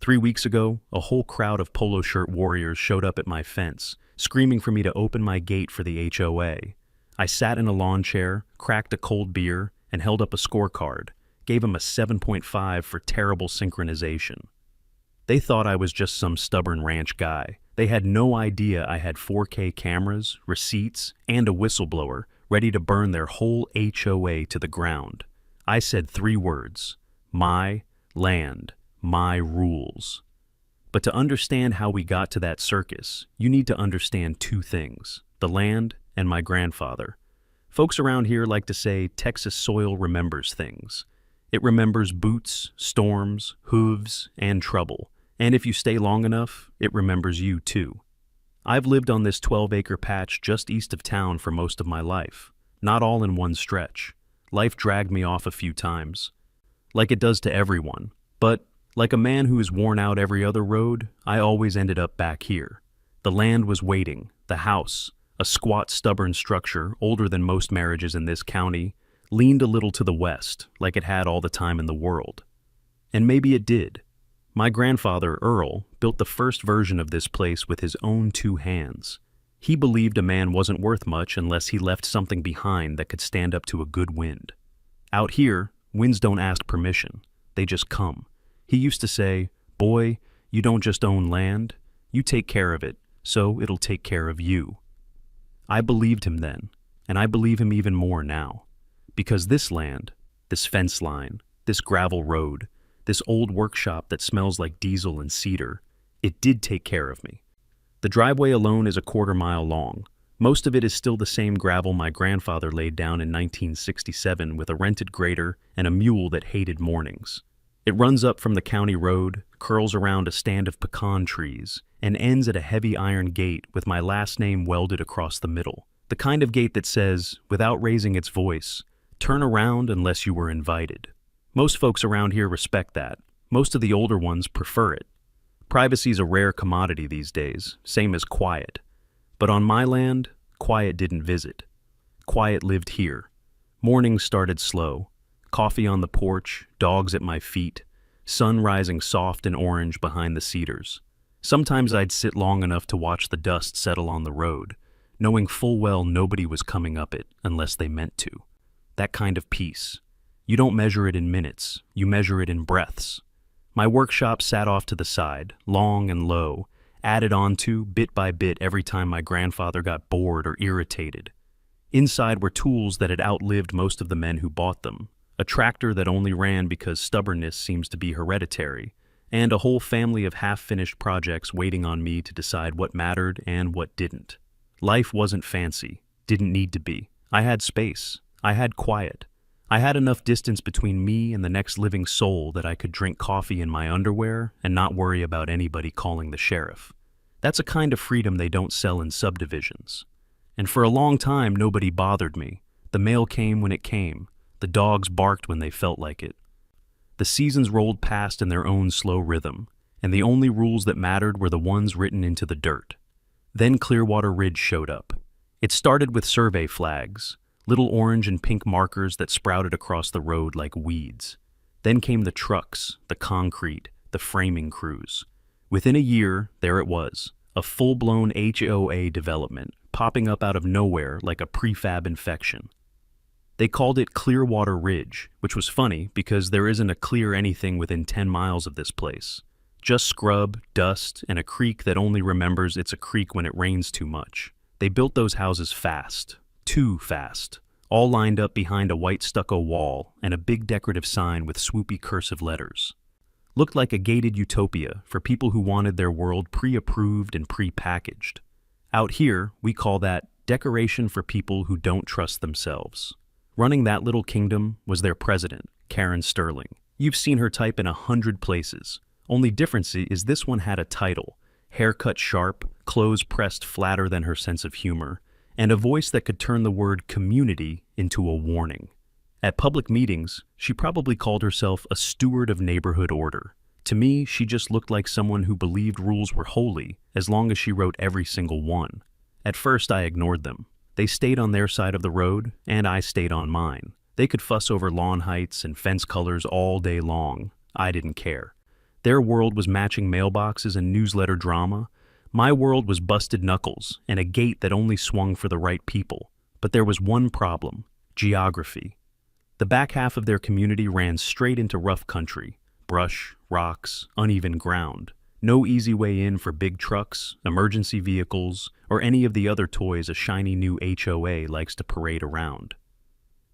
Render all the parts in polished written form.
3 weeks ago, a whole crowd of polo shirt warriors showed up at my fence, screaming for me to open my gate for the HOA. I sat in a lawn chair, cracked a cold beer, and held up a scorecard, gave them a 7.5 for terrible synchronization. They thought I was just some stubborn ranch guy. They had no idea I had 4K cameras, receipts, and a whistleblower ready to burn their whole HOA to the ground. I said 3 words: my land, my rules. But to understand how we got to that circus, you need to understand 2 things: the land and my grandfather. Folks around here like to say Texas soil remembers things. It remembers boots, storms, hooves, and trouble. And if you stay long enough, it remembers you too. I've lived on this 12-acre patch just east of town for most of my life. Not all in one stretch. Life dragged me off a few times. Like it does to everyone. But, like a man who is worn out every other road, I always ended up back here. The land was waiting. The house, a squat, stubborn structure older than most marriages in this county, leaned a little to the west, like it had all the time in the world. And maybe it did. My grandfather, Earl, built the first version of this place with his own 2 hands. He believed a man wasn't worth much unless he left something behind that could stand up to a good wind. Out here, winds don't ask permission. They just come. He used to say, "Boy, you don't just own land, you take care of it, so it'll take care of you." I believed him then, and I believe him even more now. Because this land, this fence line, this gravel road, this old workshop that smells like diesel and cedar, it did take care of me. The driveway alone is a 1/4 mile long. Most of it is still the same gravel my grandfather laid down in 1967 with a rented grader and a mule that hated mornings. It runs up from the county road, curls around a stand of pecan trees, and ends at a heavy iron gate with my last name welded across the middle. The kind of gate that says, without raising its voice, "Turn around unless you were invited." Most folks around here respect that. Most of the older ones prefer it. Privacy's a rare commodity these days, same as quiet. But on my land, quiet didn't visit. Quiet lived here. Mornings started slow. Coffee on the porch, dogs at my feet, sun rising soft and orange behind the cedars. Sometimes I'd sit long enough to watch the dust settle on the road, knowing full well nobody was coming up it unless they meant to. That kind of peace. You don't measure it in minutes, you measure it in breaths. My workshop sat off to the side, long and low, added onto bit by bit every time my grandfather got bored or irritated. Inside were tools that had outlived most of the men who bought them, a tractor that only ran because stubbornness seems to be hereditary, and a whole family of half-finished projects waiting on me to decide what mattered and what didn't. Life wasn't fancy, didn't need to be. I had space, I had quiet. I had enough distance between me and the next living soul that I could drink coffee in my underwear and not worry about anybody calling the sheriff. That's a kind of freedom they don't sell in subdivisions. And for a long time, nobody bothered me. The mail came when it came. The dogs barked when they felt like it. The seasons rolled past in their own slow rhythm, and the only rules that mattered were the ones written into the dirt. Then Clearwater Ridge showed up. It started with survey flags, little orange and pink markers that sprouted across the road like weeds. Then came the trucks, the concrete, the framing crews. Within a year, there it was, a full-blown HOA development, popping up out of nowhere like a prefab infection. They called it Clearwater Ridge, which was funny because there isn't a clear anything within 10 miles of this place. Just scrub, dust, and a creek that only remembers it's a creek when it rains too much. They built those houses fast. Too fast, all lined up behind a white stucco wall and a big decorative sign with swoopy cursive letters. Looked like a gated utopia for people who wanted their world pre-approved and pre-packaged. Out here, we call that decoration for people who don't trust themselves. Running that little kingdom was their president, Karen Sterling. You've seen her type in 100 places. Only difference is this one had a title, haircut sharp, clothes pressed flatter than her sense of humor, and a voice that could turn the word community into a warning. At public meetings, she probably called herself a steward of neighborhood order. To me, she just looked like someone who believed rules were holy as long as she wrote every single one. At first, I ignored them. They stayed on their side of the road, and I stayed on mine. They could fuss over lawn heights and fence colors all day long. I didn't care. Their world was matching mailboxes and newsletter drama. My world was busted knuckles and a gate that only swung for the right people. But there was one problem: geography. The back half of their community ran straight into rough country: brush, rocks, uneven ground. No easy way in for big trucks, emergency vehicles, or any of the other toys a shiny new HOA likes to parade around.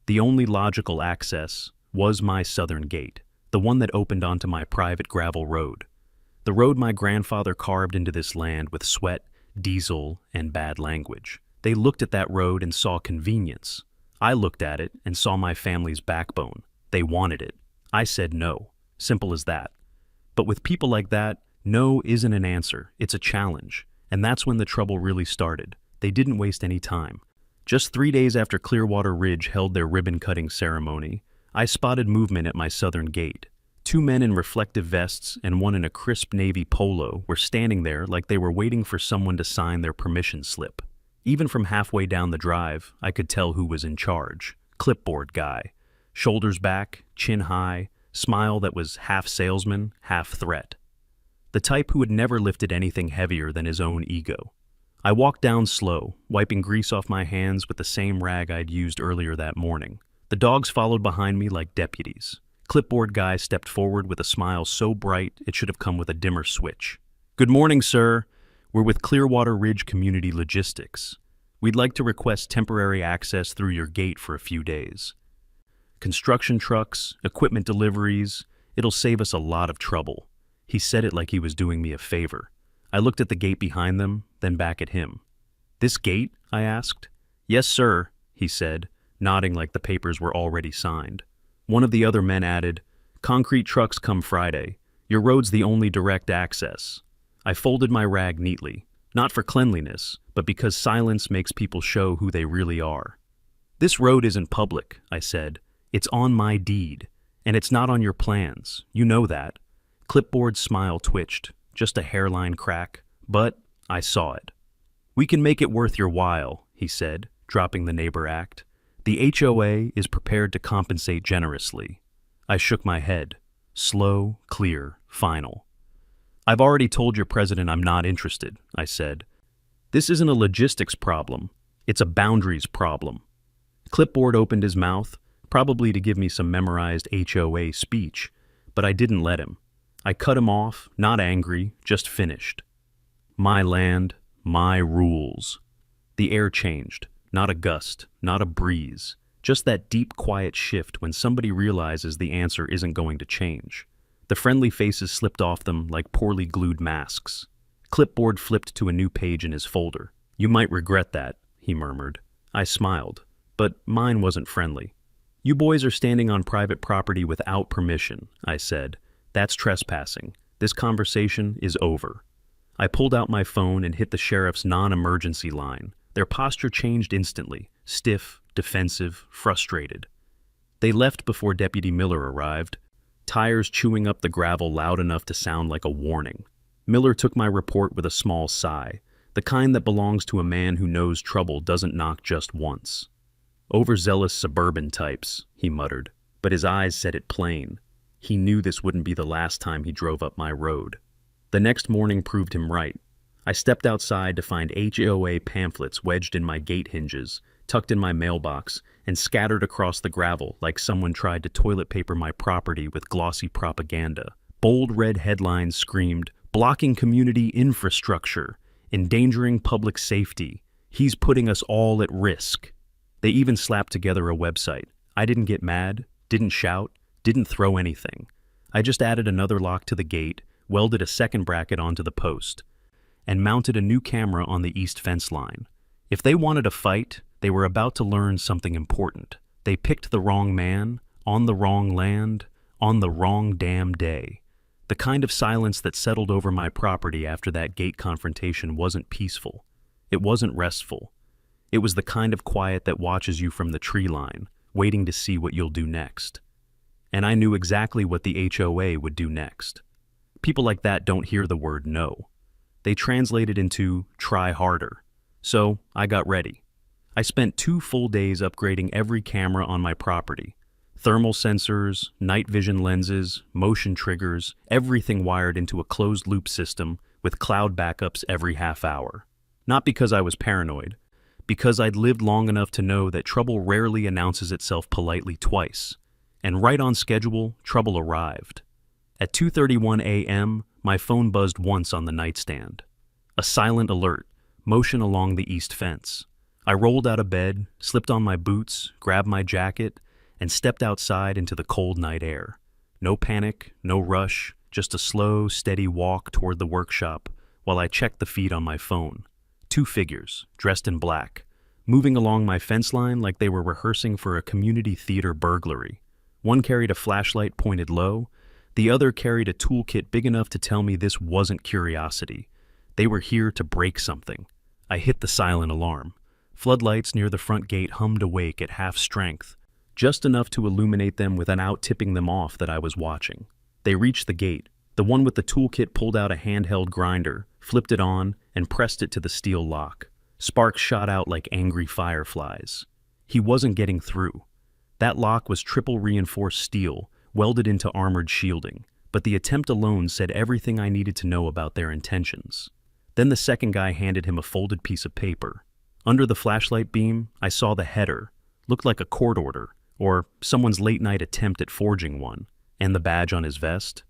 The only logical access was my southern gate, the one that opened onto my private gravel road. The road my grandfather carved into this land with sweat, diesel, and bad language. They looked at that road and saw convenience. I looked at it and saw my family's backbone. They wanted it. I said no. Simple as that. But with people like that, no isn't an answer, it's a challenge. And that's when the trouble really started. They didn't waste any time. Just 3 days after Clearwater Ridge held their ribbon-cutting ceremony, I spotted movement at my southern gate. 2 men in reflective vests and one in a crisp navy polo were standing there like they were waiting for someone to sign their permission slip. Even from halfway down the drive, I could tell who was in charge. Clipboard guy. Shoulders back, chin high, smile that was half salesman, half threat. The type who had never lifted anything heavier than his own ego. I walked down slow, wiping grease off my hands with the same rag I'd used earlier that morning. The dogs followed behind me like deputies. Clipboard guy stepped forward with a smile so bright it should have come with a dimmer switch. "Good morning, sir. We're with Clearwater Ridge Community Logistics. We'd like to request temporary access through your gate for a few days. Construction trucks, equipment deliveries, it'll save us a lot of trouble." He said it like he was doing me a favor. I looked at the gate behind them, then back at him. "This gate?" I asked. "Yes, sir," he said, nodding like the papers were already signed. One of the other men added, "Concrete trucks come Friday. Your road's the only direct access." I folded my rag neatly, not for cleanliness, but because silence makes people show who they really are. "This road isn't public," I said. "It's on my deed, and it's not on your plans. You know that." Clipboard's smile twitched, just a hairline crack, but I saw it. "We can make it worth your while," he said, dropping the neighbor act. "The HOA is prepared to compensate generously." I shook my head. Slow, clear, final. "I've already told your president I'm not interested," I said. "This isn't a logistics problem. It's a boundaries problem." Clipboard opened his mouth, probably to give me some memorized HOA speech, but I didn't let him. I cut him off, not angry, just finished. My land, my rules. The air changed, not a gust, not a breeze, just that deep, quiet shift when somebody realizes the answer isn't going to change. The friendly faces slipped off them like poorly glued masks. Clipboard flipped to a new page in his folder. "You might regret that," he murmured. I smiled, but mine wasn't friendly. "You boys are standing on private property without permission," I said. "That's trespassing. This conversation is over." I pulled out my phone and hit the sheriff's non-emergency line. Their posture changed instantly, stiff, defensive, frustrated. They left before Deputy Miller arrived, tires chewing up the gravel loud enough to sound like a warning. Miller took my report with a small sigh, the kind that belongs to a man who knows trouble doesn't knock just once. "Overzealous suburban types," he muttered, but his eyes said it plain. He knew this wouldn't be the last time he drove up my road. The next morning proved him right. I stepped outside to find HOA pamphlets wedged in my gate hinges, tucked in my mailbox, and scattered across the gravel like someone tried to toilet paper my property with glossy propaganda. Bold red headlines screamed, "Blocking community infrastructure, endangering public safety. He's putting us all at risk." They even slapped together a website. I didn't get mad, didn't shout, didn't throw anything. I just added another lock to the gate, welded a second bracket onto the post, and mounted a new camera on the east fence line. If they wanted a fight, they were about to learn something important. They picked the wrong man, on the wrong land, on the wrong damn day. The kind of silence that settled over my property after that gate confrontation wasn't peaceful. It wasn't restful. It was the kind of quiet that watches you from the tree line, waiting to see what you'll do next. And I knew exactly what the HOA would do next. People like that don't hear the word no. They translate it into try harder. So I got ready. I spent 2 full days upgrading every camera on my property. Thermal sensors, night vision lenses, motion triggers, everything wired into a closed-loop system with cloud backups every half hour. Not because I was paranoid, because I'd lived long enough to know that trouble rarely announces itself politely twice. And right on schedule, trouble arrived. At 2:31 a.m., my phone buzzed once on the nightstand. A silent alert, motion along the east fence. I rolled out of bed, slipped on my boots, grabbed my jacket, and stepped outside into the cold night air. No panic, no rush, just a slow, steady walk toward the workshop while I checked the feed on my phone. 2 figures, dressed in black, moving along my fence line like they were rehearsing for a community theater burglary. One carried a flashlight pointed low, the other carried a toolkit big enough to tell me this wasn't curiosity. They were here to break something. I hit the silent alarm. Floodlights near the front gate hummed awake at half strength, just enough to illuminate them without tipping them off that I was watching. They reached the gate. The one with the toolkit pulled out a handheld grinder, flipped it on, and pressed it to the steel lock. Sparks shot out like angry fireflies. He wasn't getting through. That lock was triple reinforced steel, welded into armored shielding, but the attempt alone said everything I needed to know about their intentions. Then the second guy handed him a folded piece of paper. Under the flashlight beam, I saw the header. Looked like a court order, or someone's late-night attempt at forging one. And the badge on his vest?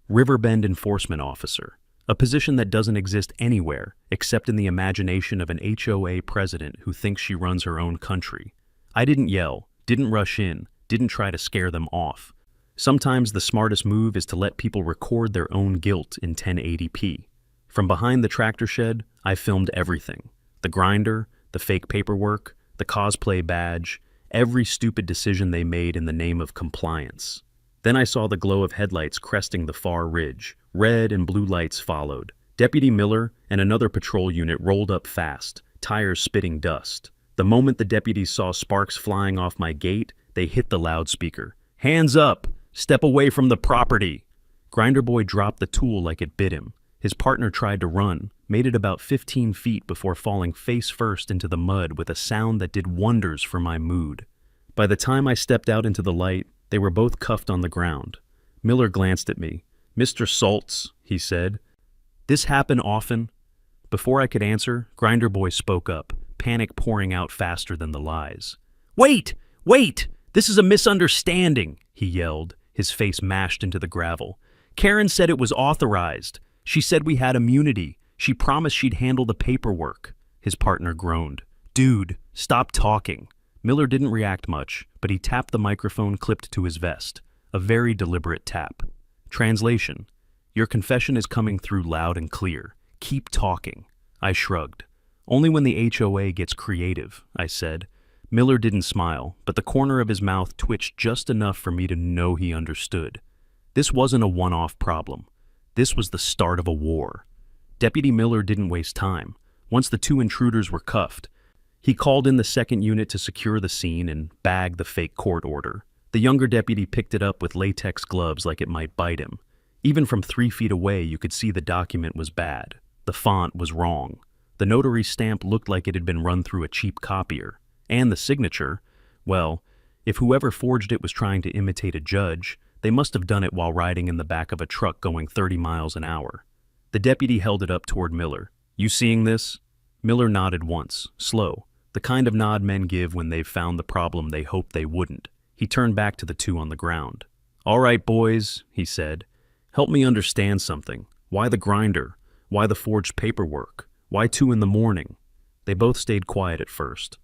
Riverbend Enforcement Officer. A position that doesn't exist anywhere except in the imagination of an HOA president who thinks she runs her own country. I didn't yell, didn't rush in, didn't try to scare them off. Sometimes the smartest move is to let people record their own guilt in 1080p. From behind the tractor shed, I filmed everything. The grinder, the fake paperwork, the cosplay badge, every stupid decision they made in the name of compliance. Then I saw the glow of headlights cresting the far ridge. Red and blue lights followed. Deputy Miller and another patrol unit rolled up fast, tires spitting dust. The moment the deputies saw sparks flying off my gate, they hit the loudspeaker. "Hands up! Step away from the property!" Grinder Boy dropped the tool like it bit him. His partner tried to run, made it about 15 feet before falling face first into the mud with a sound that did wonders for my mood. By the time I stepped out into the light, they were both cuffed on the ground. Miller glanced at me. "Mr. Saltz," he said, "this happen often?" Before I could answer, Grinder Boy spoke up, panic pouring out faster than the lies. "Wait! Wait! This is a misunderstanding," he yelled, his face mashed into the gravel. "Karen said it was authorized. She said we had immunity. She promised she'd handle the paperwork." His partner groaned. "Dude, stop talking." Miller didn't react much, but he tapped the microphone clipped to his vest. A very deliberate tap. Translation: "Your confession is coming through loud and clear. Keep talking." I shrugged. "Only when the HOA gets creative," I said. Miller didn't smile, but the corner of his mouth twitched just enough for me to know he understood. This wasn't a one-off problem. This was the start of a war. Deputy Miller didn't waste time. Once the 2 intruders were cuffed, he called in the second unit to secure the scene and bag the fake court order. The younger deputy picked it up with latex gloves like it might bite him. Even from 3 feet away, you could see the document was bad. The font was wrong. The notary stamp looked like it had been run through a cheap copier. And the signature, well, if whoever forged it was trying to imitate a judge, they must have done it while riding in the back of a truck going 30 miles an hour. The deputy held it up toward Miller. "You seeing this?" Miller nodded once, slow, the kind of nod men give when they've found the problem they hoped they wouldn't. He turned back to the 2 on the ground. "All right, boys," he said. "Help me understand something. Why the grinder? Why the forged paperwork? Why 2 in the morning?" They both stayed quiet at first.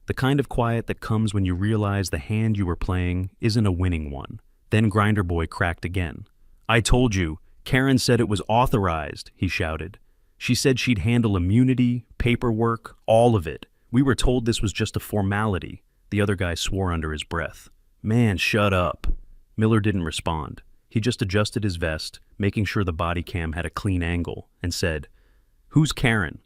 The kind of quiet that comes when you realize the hand you were playing isn't a winning one. Then Grinder Boy cracked again. "I told you, Karen said it was authorized," he shouted. "She said she'd handle immunity, paperwork, all of it. We were told this was just a formality." The other guy swore under his breath. "Man, shut up." Miller didn't respond. He just adjusted his vest, making sure the body cam had a clean angle, and said, "Who's Karen?"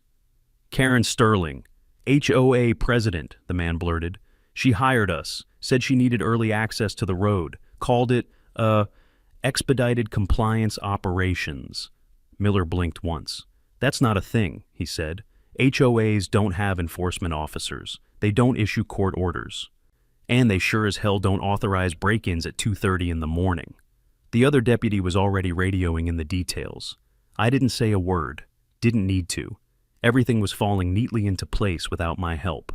"Karen Sterling, HOA president," the man blurted. "She hired us, said she needed early access to the road, called it, expedited compliance operations." Miller blinked once. "That's not a thing," he said. "HOAs don't have enforcement officers. They don't issue court orders." And they sure as hell don't authorize break-ins at 2:30 in the morning. The other deputy was already radioing in the details. I didn't say a word. Didn't need to. Everything was falling neatly into place without my help.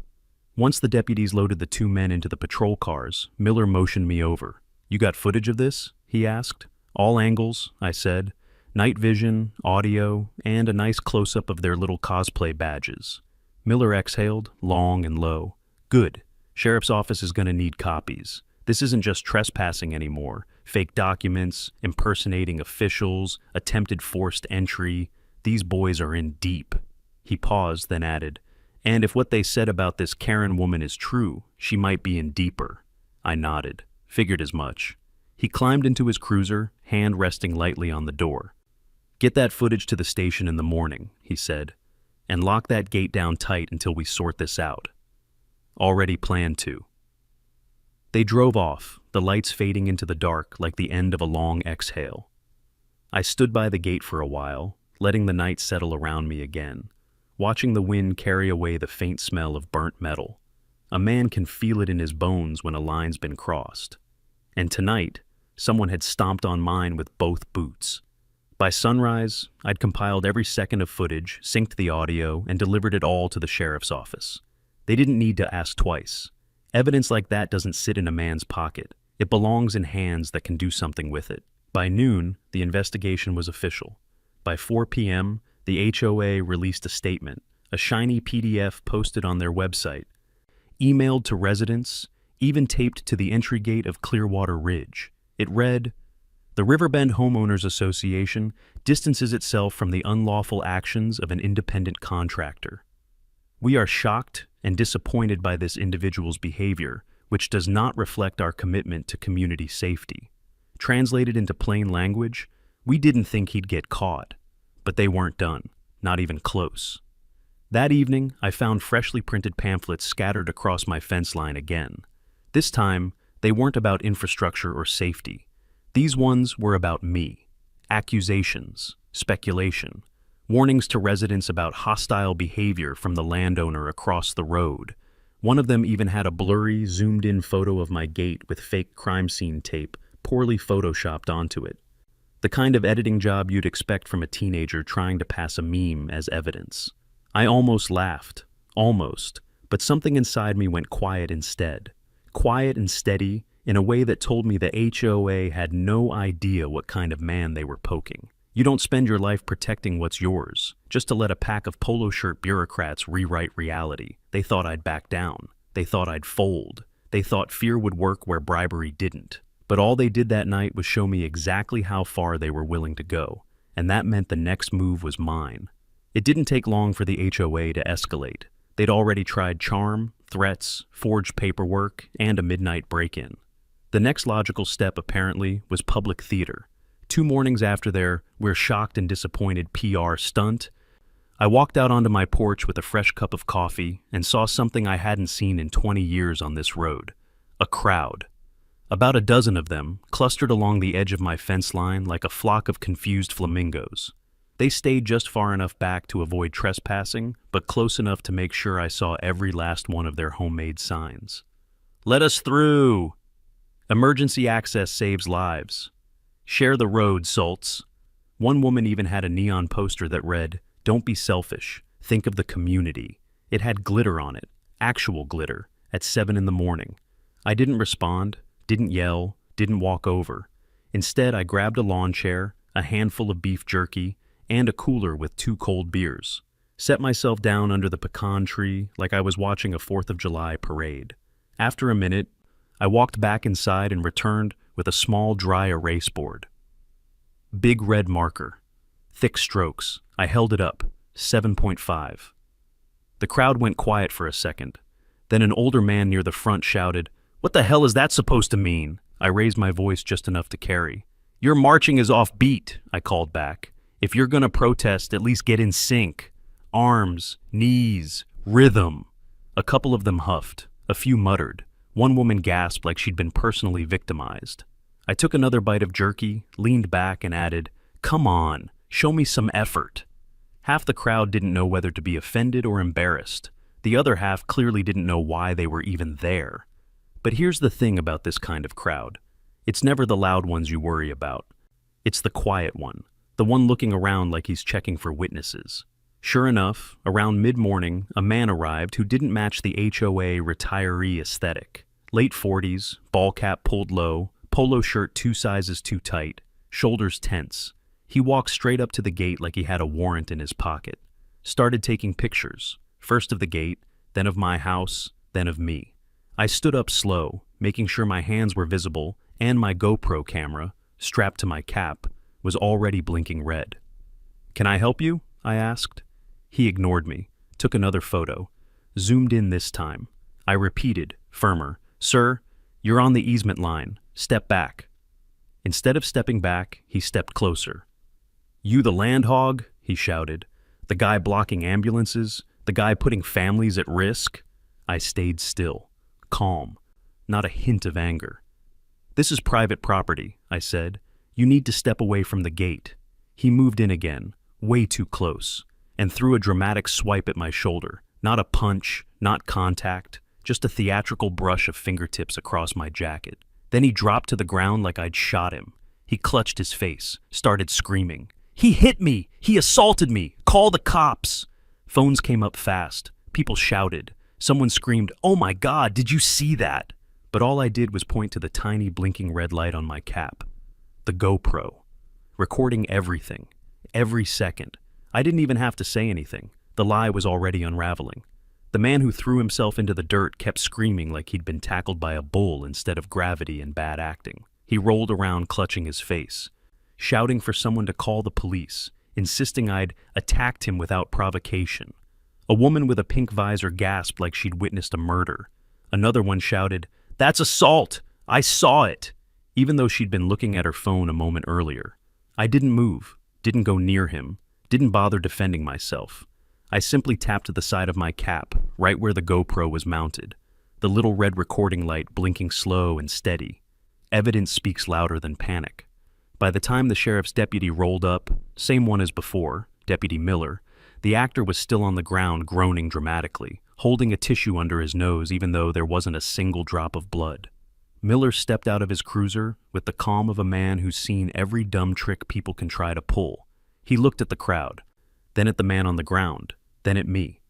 Once the deputies loaded the two men into the patrol cars, Miller motioned me over. "You got footage of this?" he asked. "All angles," I said. "Night vision, audio, and a nice close-up of their little cosplay badges." Miller exhaled, long and low. "Good. Sheriff's office is going to need copies. This isn't just trespassing anymore. Fake documents, impersonating officials, attempted forced entry. These boys are in deep." He paused, then added, "And if what they said about this Karen woman is true, she might be in deeper." I nodded. Figured as much. He climbed into his cruiser, hand resting lightly on the door. "Get that footage to the station in the morning," he said, "and lock that gate down tight until we sort this out." Already planned to. They drove off, the lights fading into the dark like the end of a long exhale. I stood by the gate for a while, letting the night settle around me again, watching the wind carry away the faint smell of burnt metal. A man can feel it in his bones when a line's been crossed. And tonight, someone had stomped on mine with both boots. By sunrise, I'd compiled every second of footage, synced the audio, and delivered it all to the sheriff's office. They didn't need to ask twice. Evidence like that doesn't sit in a man's pocket. It belongs in hands that can do something with it. By noon, the investigation was official. By 4 p.m., the HOA released a statement, a shiny PDF posted on their website, emailed to residents, even taped to the entry gate of Clearwater Ridge. It read, "The Riverbend Homeowners Association distances itself from the unlawful actions of an independent contractor. We are shocked and disappointed by this individual's behavior, which does not reflect our commitment to community safety." Translated into plain language, we didn't think he'd get caught, but they weren't done, not even close. That evening, I found freshly printed pamphlets scattered across my fence line again. This time, they weren't about infrastructure or safety. These ones were about me. Accusations, speculation, warnings to residents about hostile behavior from the landowner across the road. One of them even had a blurry, zoomed-in photo of my gate with fake crime scene tape poorly photoshopped onto it. The kind of editing job you'd expect from a teenager trying to pass a meme as evidence. I almost laughed. Almost. But something inside me went quiet instead. Quiet and steady, in a way that told me the HOA had no idea what kind of man they were poking. You don't spend your life protecting what's yours, just to let a pack of polo shirt bureaucrats rewrite reality. They thought I'd back down. They thought I'd fold. They thought fear would work where bribery didn't. But all they did that night was show me exactly how far they were willing to go, and that meant the next move was mine. It didn't take long for the HOA to escalate. They'd already tried charm, threats, forged paperwork, and a midnight break-in. The next logical step, apparently, was public theater. 2 mornings after their "we're shocked and disappointed" PR stunt, I walked out onto my porch with a fresh cup of coffee and saw something I hadn't seen in 20 years on this road. A crowd. About a dozen of them, clustered along the edge of my fence line like a flock of confused flamingos. They stayed just far enough back to avoid trespassing, but close enough to make sure I saw every last one of their homemade signs. "Let us through!" "Emergency access saves lives." "Share the road, Salts." One woman even had a neon poster that read, "Don't be selfish, think of the community." It had glitter on it, actual glitter, at 7 in the morning. I didn't respond, didn't yell, didn't walk over. Instead, I grabbed a lawn chair, a handful of beef jerky, and a cooler with 2 cold beers. Set myself down under the pecan tree like I was watching a 4th of July parade. After a minute, I walked back inside and returned with a small dry erase board. Big red marker. Thick strokes. I held it up. 7.5. The crowd went quiet for a second. Then an older man near the front shouted, "What the hell is that supposed to mean?" I raised my voice just enough to carry. "Your marching is off beat," I called back. "If you're gonna protest, at least get in sync. Arms, knees, rhythm." A couple of them huffed. A few muttered. One woman gasped like she'd been personally victimized. I took another bite of jerky, leaned back, and added, "Come on, show me some effort." Half the crowd didn't know whether to be offended or embarrassed. The other half clearly didn't know why they were even there. But here's the thing about this kind of crowd. It's never the loud ones you worry about. It's the quiet one, the one looking around like he's checking for witnesses. Sure enough, around mid-morning, a man arrived who didn't match the HOA retiree aesthetic. Late 40s, ball cap pulled low, polo shirt 2 sizes too tight, shoulders tense. He walked straight up to the gate like he had a warrant in his pocket. Started taking pictures, first of the gate, then of my house, then of me. I stood up slow, making sure my hands were visible, and my GoPro camera, strapped to my cap, was already blinking red. "Can I help you?" I asked. He ignored me, took another photo, zoomed in this time. I repeated, firmer, "Sir, you're on the easement line. Step back." Instead of stepping back, he stepped closer. "You the land hog?" he shouted. "The guy blocking ambulances? The guy putting families at risk?" I stayed still, calm, not a hint of anger. "This is private property," I said. "You need to step away from the gate." He moved in again, way too close, and threw a dramatic swipe at my shoulder. Not a punch, not contact, just a theatrical brush of fingertips across my jacket. Then he dropped to the ground like I'd shot him. He clutched his face, started screaming. "He hit me! He assaulted me! Call the cops!" Phones came up fast. People shouted. Someone screamed, "Oh my God, did you see that?" But all I did was point to the tiny blinking red light on my cap. The GoPro. Recording everything. Every second. I didn't even have to say anything. The lie was already unraveling. The man who threw himself into the dirt kept screaming like he'd been tackled by a bull instead of gravity and bad acting. He rolled around clutching his face, shouting for someone to call the police, insisting I'd attacked him without provocation. A woman with a pink visor gasped like she'd witnessed a murder. Another one shouted, "That's assault! I saw it!" Even though she'd been looking at her phone a moment earlier. I didn't move, didn't go near him, didn't bother defending myself. I simply tapped the side of my cap, right where the GoPro was mounted, the little red recording light blinking slow and steady. Evidence speaks louder than panic. By the time the sheriff's deputy rolled up, same one as before, Deputy Miller, the actor was still on the ground groaning dramatically, holding a tissue under his nose even though there wasn't a single drop of blood. Miller stepped out of his cruiser with the calm of a man who's seen every dumb trick people can try to pull. He looked at the crowd, then at the man on the ground, then at me.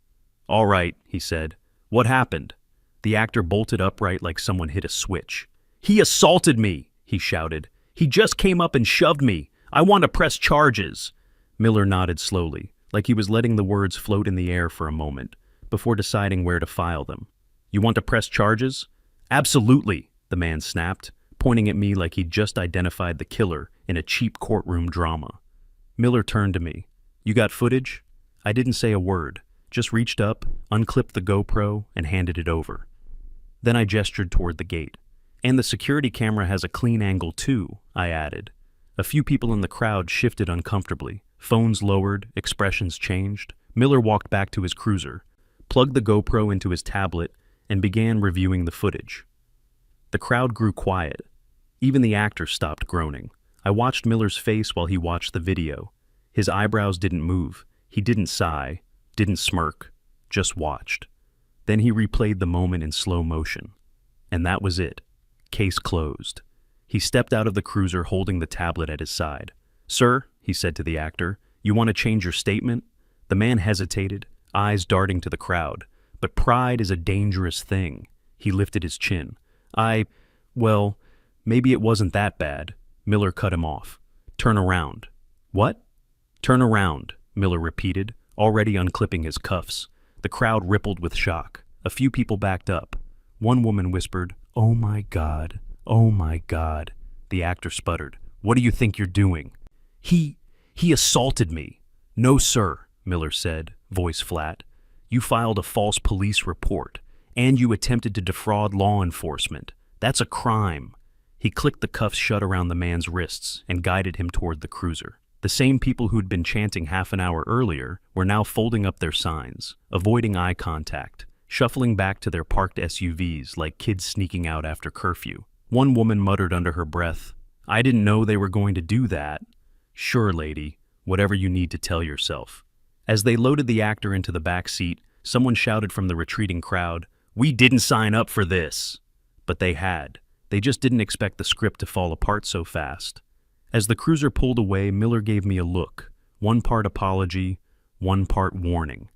"All right," he said. "What happened?" The actor bolted upright like someone hit a switch. "He assaulted me," he shouted. "He just came up and shoved me. I want to press charges." Miller nodded slowly, like he was letting the words float in the air for a moment, before deciding where to file them. "You want to press charges?" "Absolutely," the man snapped, pointing at me like he'd just identified the killer in a cheap courtroom drama. Miller turned to me. "You got footage?" I didn't say a word, just reached up, unclipped the GoPro, and handed it over. Then I gestured toward the gate. "And the security camera has a clean angle too," I added. A few people in the crowd shifted uncomfortably. Phones lowered, expressions changed. Miller walked back to his cruiser, plugged the GoPro into his tablet, and began reviewing the footage. The crowd grew quiet. Even the actor stopped groaning. I watched Miller's face while he watched the video. His eyebrows didn't move. He didn't sigh, didn't smirk, just watched. Then he replayed the moment in slow motion. And that was it. Case closed. He stepped out of the cruiser holding the tablet at his side. "Sir," he said to the actor, "you want to change your statement?" The man hesitated, eyes darting to the crowd. But pride is a dangerous thing. He lifted his chin. Well, maybe it wasn't that bad." Miller cut him off. "Turn around." "What?" "Turn around," Miller repeated, already unclipping his cuffs. The crowd rippled with shock. A few people backed up. One woman whispered, "Oh my God, oh my God." The actor sputtered, "What do you think you're doing?" He assaulted me." "No, sir," Miller said, voice flat. "You filed a false police report, and you attempted to defraud law enforcement. That's a crime." He clicked the cuffs shut around the man's wrists and guided him toward the cruiser. The same people who'd been chanting half an hour earlier were now folding up their signs, avoiding eye contact, shuffling back to their parked SUVs like kids sneaking out after curfew. One woman muttered under her breath, "I didn't know they were going to do that." "Sure, lady, whatever you need to tell yourself." As they loaded the actor into the back seat, someone shouted from the retreating crowd, "We didn't sign up for this." but they had. They just didn't expect the script to fall apart so fast. As the cruiser pulled away, Miller gave me a look, one part apology, one part warning.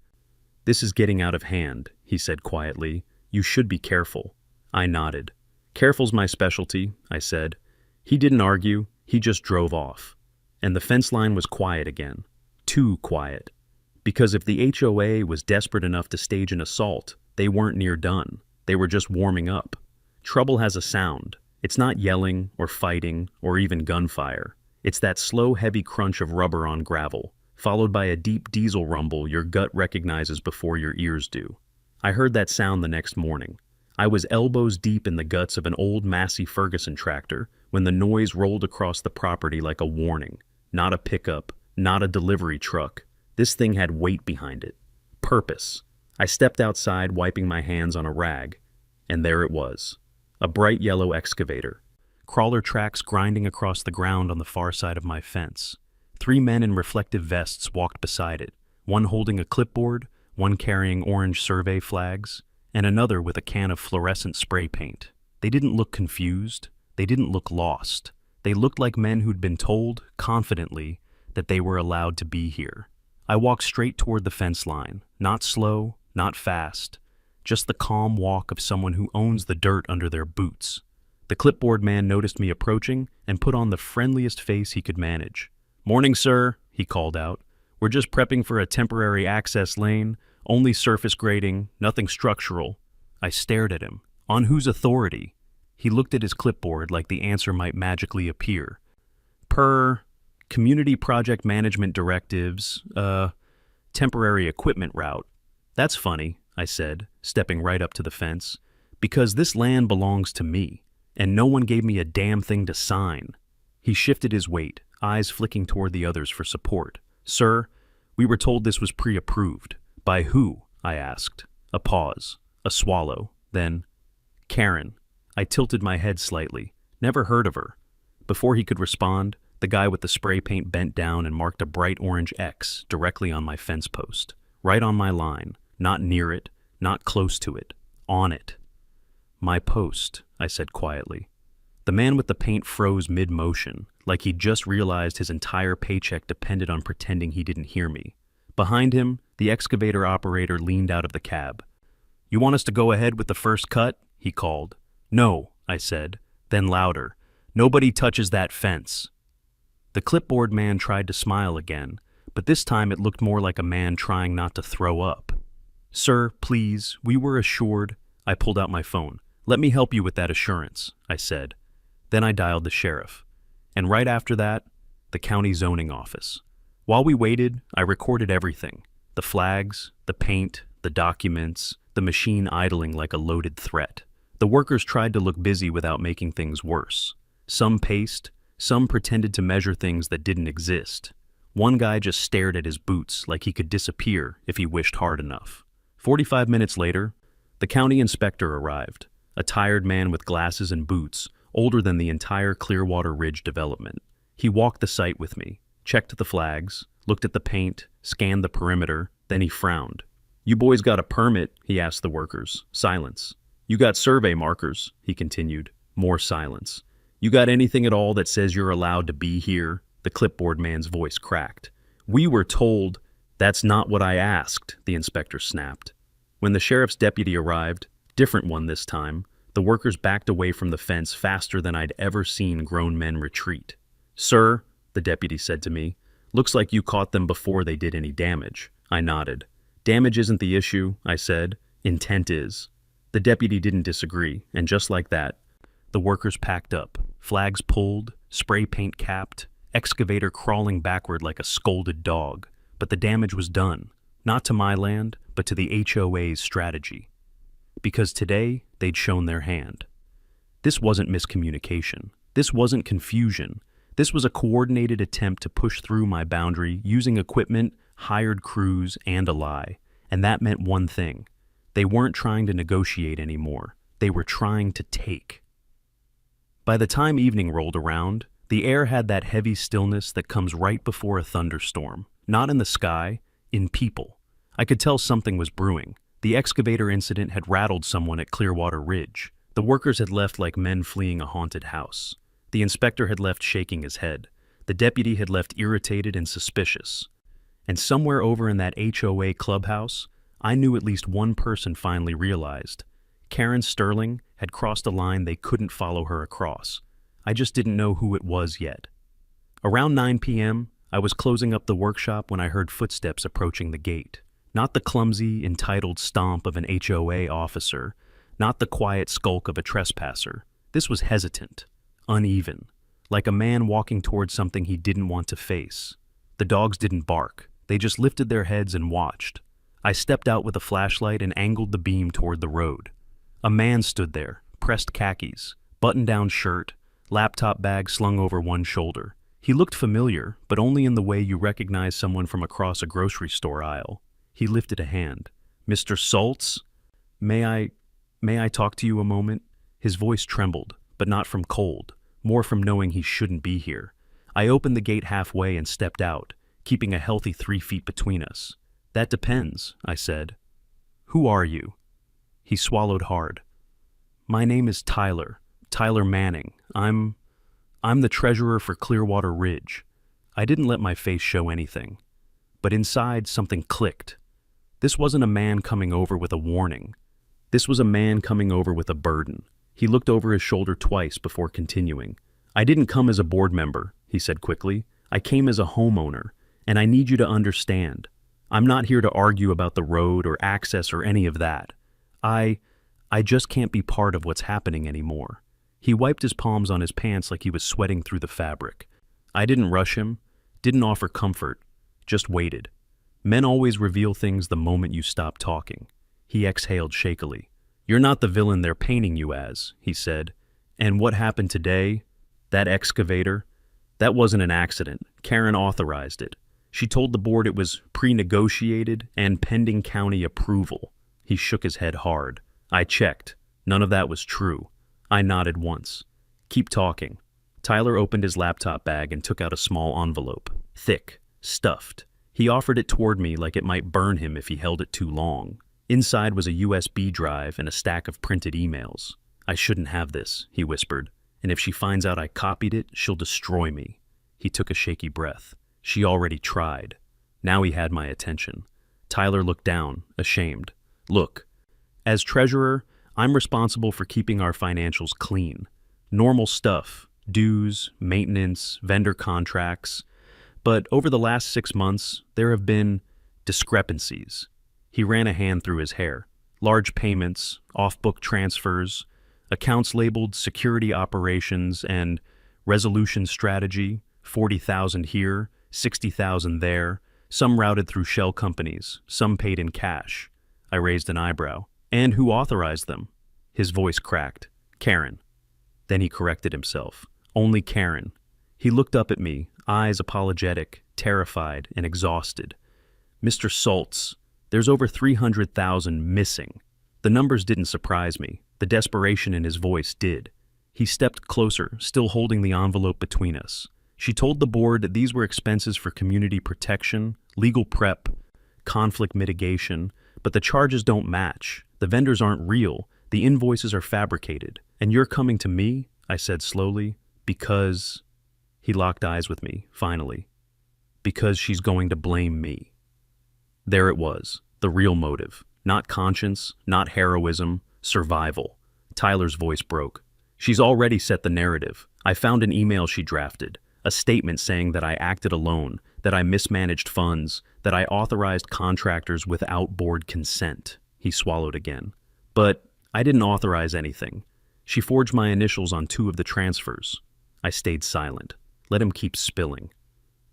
"This is getting out of hand," he said quietly. "You should be careful." I nodded. "Careful's my specialty," I said. He didn't argue, he just drove off. And the fence line was quiet again. Too quiet. Because if the HOA was desperate enough to stage an assault, they weren't near done. They were just warming up. Trouble has a sound. It's not yelling or fighting or even gunfire. It's that slow, heavy crunch of rubber on gravel, followed by a deep diesel rumble your gut recognizes before your ears do. I heard that sound the next morning. I was elbows deep in the guts of an old Massey Ferguson tractor when the noise rolled across the property like a warning. Not a pickup, not a delivery truck. This thing had weight behind it. Purpose. I stepped outside, wiping my hands on a rag, and there it was. A bright yellow excavator. Crawler tracks grinding across the ground on the far side of my fence. 3 men in reflective vests walked beside it, one holding a clipboard, one carrying orange survey flags, and another with a can of fluorescent spray paint. They didn't look confused. They didn't look lost. They looked like men who'd been told, confidently, that they were allowed to be here. I walked straight toward the fence line, not slow, not fast, just the calm walk of someone who owns the dirt under their boots. The clipboard man noticed me approaching and put on the friendliest face he could manage. "Morning, sir," he called out. "We're just prepping for a temporary access lane, only surface grading, nothing structural." I stared at him. On whose authority? He looked at his clipboard like the answer might magically appear. "Per community project management directives, temporary equipment route." "That's funny," I said, stepping right up to the fence, "because this land belongs to me, and no one gave me a damn thing to sign." He shifted his weight, eyes flicking toward the others for support. "Sir, we were told this was pre-approved." "By who?" I asked. A pause, a swallow, then, "Karen." I tilted my head slightly. Never heard of her. Before he could respond, the guy with the spray paint bent down and marked a bright orange X directly on my fence post. Right on my line. Not near it, not close to it. On it. "My post," I said quietly. The man with the paint froze mid-motion, like he'd just realized his entire paycheck depended on pretending he didn't hear me. Behind him, the excavator operator leaned out of the cab. "You want us to go ahead with the first cut?" he called. "No," I said, then louder. "Nobody touches that fence." The clipboard man tried to smile again, but this time it looked more like a man trying not to throw up. "Sir, please, we were assured." I pulled out my phone. "Let me help you with that assurance," I said. Then I dialed the sheriff. And right after that, the county zoning office. While we waited, I recorded everything. The flags, the paint, the documents, the machine idling like a loaded threat. The workers tried to look busy without making things worse. Some paced, some pretended to measure things that didn't exist. One guy just stared at his boots like he could disappear if he wished hard enough. 45 minutes later, the county inspector arrived, a tired man with glasses and boots, older than the entire Clearwater Ridge development. He walked the site with me, checked the flags, looked at the paint, scanned the perimeter, then he frowned. "You boys got a permit?" he asked the workers. Silence. "You got survey markers?" he continued. More silence. "You got anything at all that says you're allowed to be here?" The clipboard man's voice cracked. "We were told—" "That's not what I asked," the inspector snapped. When the sheriff's deputy arrived, different one this time, the workers backed away from the fence faster than I'd ever seen grown men retreat. "Sir," the deputy said to me, "looks like you caught them before they did any damage." I nodded. "Damage isn't the issue," I said. "Intent is." The deputy didn't disagree, and just like that, the workers packed up, flags pulled, spray paint capped, excavator crawling backward like a scolded dog. But the damage was done, not to my land, but to the HOA's strategy. Because today, they'd shown their hand. This wasn't miscommunication. This wasn't confusion. This was a coordinated attempt to push through my boundary using equipment, hired crews, and a lie. And that meant one thing. They weren't trying to negotiate anymore. They were trying to take. By the time evening rolled around, the air had that heavy stillness that comes right before a thunderstorm. Not in the sky, in people. I could tell something was brewing. The excavator incident had rattled someone at Clearwater Ridge. The workers had left like men fleeing a haunted house. The inspector had left shaking his head. The deputy had left irritated and suspicious. And somewhere over in that HOA clubhouse, I knew at least one person finally realized. Karen Sterling had crossed a line they couldn't follow her across. I just didn't know who it was yet. Around 9 p.m., I was closing up the workshop when I heard footsteps approaching the gate. Not the clumsy, entitled stomp of an HOA officer, not the quiet skulk of a trespasser. This was hesitant, uneven, like a man walking towards something he didn't want to face. The dogs didn't bark. They just lifted their heads and watched. I stepped out with a flashlight and angled the beam toward the road. A man stood there, pressed khakis, button-down shirt, laptop bag slung over one shoulder. He looked familiar, but only in the way you recognize someone from across a grocery store aisle. He lifted a hand. "Mr. Saltz? May I talk to you a moment?" His voice trembled, but not from cold, more from knowing he shouldn't be here. I opened the gate halfway and stepped out, keeping a healthy 3 feet between us. "That depends," I said. "Who are you?" He swallowed hard. "My name is Tyler Manning. I'm the treasurer for Clearwater Ridge." I didn't let my face show anything. But inside, something clicked. This wasn't a man coming over with a warning. This was a man coming over with a burden. He looked over his shoulder twice before continuing. "I didn't come as a board member," he said quickly. "I came as a homeowner, and I need you to understand. I'm not here to argue about the road or access or any of that. I just can't be part of what's happening anymore." He wiped his palms on his pants like he was sweating through the fabric. I didn't rush him, didn't offer comfort, just waited. Men always reveal things the moment you stop talking. He exhaled shakily. "You're not the villain they're painting you as," he said. "And what happened today, that excavator, that wasn't an accident. Karen authorized it. She told the board it was pre-negotiated and pending county approval." He shook his head hard. "I checked. None of that was true." I nodded once. "Keep talking." Tyler opened his laptop bag and took out a small envelope. Thick, stuffed. He offered it toward me like it might burn him if he held it too long. Inside was a USB drive and a stack of printed emails. "I shouldn't have this," he whispered. "And if she finds out I copied it, she'll destroy me." He took a shaky breath. She already tried. Now he had my attention. Tyler looked down, ashamed. "Look, as treasurer, I'm responsible for keeping our financials clean. Normal stuff, dues, maintenance, vendor contracts. But over the last 6 months, there have been discrepancies." He ran a hand through his hair. "Large payments, off-book transfers, accounts labeled security operations and resolution strategy, 40,000 here, 60,000 there, some routed through shell companies, some paid in cash." I raised an eyebrow. "And who authorized them?" His voice cracked. "Karen." Then he corrected himself. "Only Karen." He looked up at me, eyes apologetic, terrified, and exhausted. "Mr. Saltz, there's over 300,000 missing." The numbers didn't surprise me. The desperation in his voice did. He stepped closer, still holding the envelope between us. "She told the board that these were expenses for community protection, legal prep, conflict mitigation, but the charges don't match. The vendors aren't real. The invoices are fabricated. And you're coming to me," I said slowly, "because..." He locked eyes with me, finally. "Because she's going to blame me." There it was, the real motive. Not conscience, not heroism, survival. Tyler's voice broke. "She's already set the narrative. I found an email she drafted, a statement saying that I acted alone, that I mismanaged funds, that I authorized contractors without board consent." He swallowed again. "But I didn't authorize anything. She forged my initials on 2 of the transfers." I stayed silent. Let him keep spilling.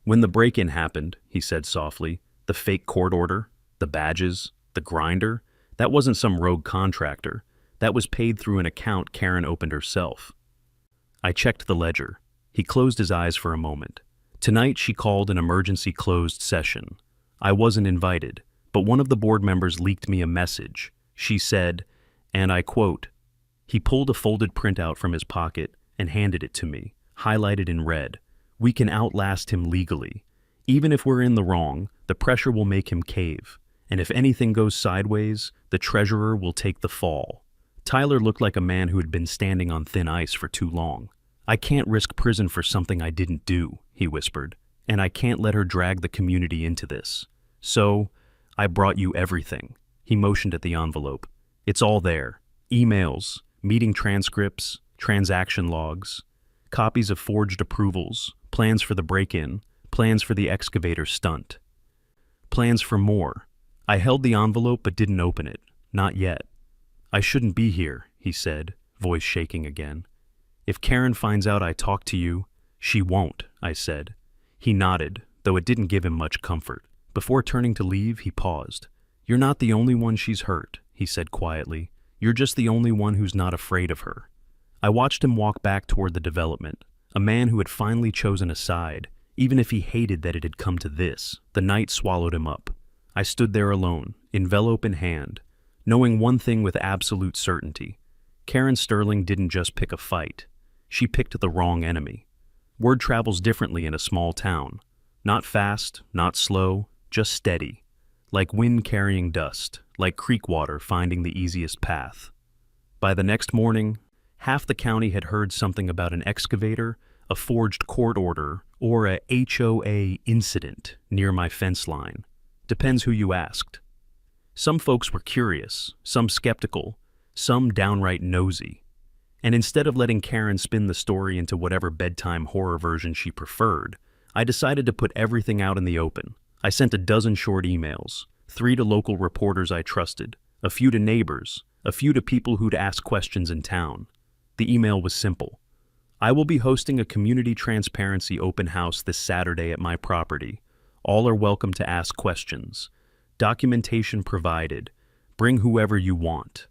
"When the break-in happened," he said softly, "the fake court order, the badges, the grinder, that wasn't some rogue contractor. That was paid through an account Karen opened herself." I checked the ledger. He closed his eyes for a moment. "Tonight she called an emergency closed session. I wasn't invited, but one of the board members leaked me a message. She said, and I quote," he pulled a folded printout from his pocket and handed it to me, highlighted in red, "We can outlast him legally. Even if we're in the wrong, the pressure will make him cave. And if anything goes sideways, the treasurer will take the fall." Tyler looked like a man who had been standing on thin ice for too long. "I can't risk prison for something I didn't do," he whispered, "and I can't let her drag the community into this. So, I brought you everything." He motioned at the envelope. "It's all there. Emails, meeting transcripts, transaction logs, copies of forged approvals, plans for the break-in, plans for the excavator stunt. Plans for more." I held the envelope but didn't open it. Not yet. "I shouldn't be here," he said, voice shaking again. "If Karen finds out I talked to you—" "She won't," I said. He nodded, though it didn't give him much comfort. Before turning to leave, he paused. "You're not the only one she's hurt," he said quietly. "You're just the only one who's not afraid of her." I watched him walk back toward the development, a man who had finally chosen a side, even if he hated that it had come to this. The night swallowed him up. I stood there alone, envelope in hand, knowing one thing with absolute certainty. Karen Sterling didn't just pick a fight. She picked the wrong enemy. Word travels differently in a small town. Not fast, not slow, just steady. Like wind carrying dust, like creek water finding the easiest path. By the next morning, half the county had heard something about an excavator, a forged court order, or a HOA incident near my fence line. Depends who you asked. Some folks were curious, some skeptical, some downright nosy. And instead of letting Karen spin the story into whatever bedtime horror version she preferred, I decided to put everything out in the open. I sent a dozen short emails, 3 to local reporters I trusted, a few to neighbors, a few to people who'd ask questions in town. The email was simple. "I will be hosting a community transparency open house this Saturday at my property. All are welcome to ask questions. Documentation provided. Bring whoever you want."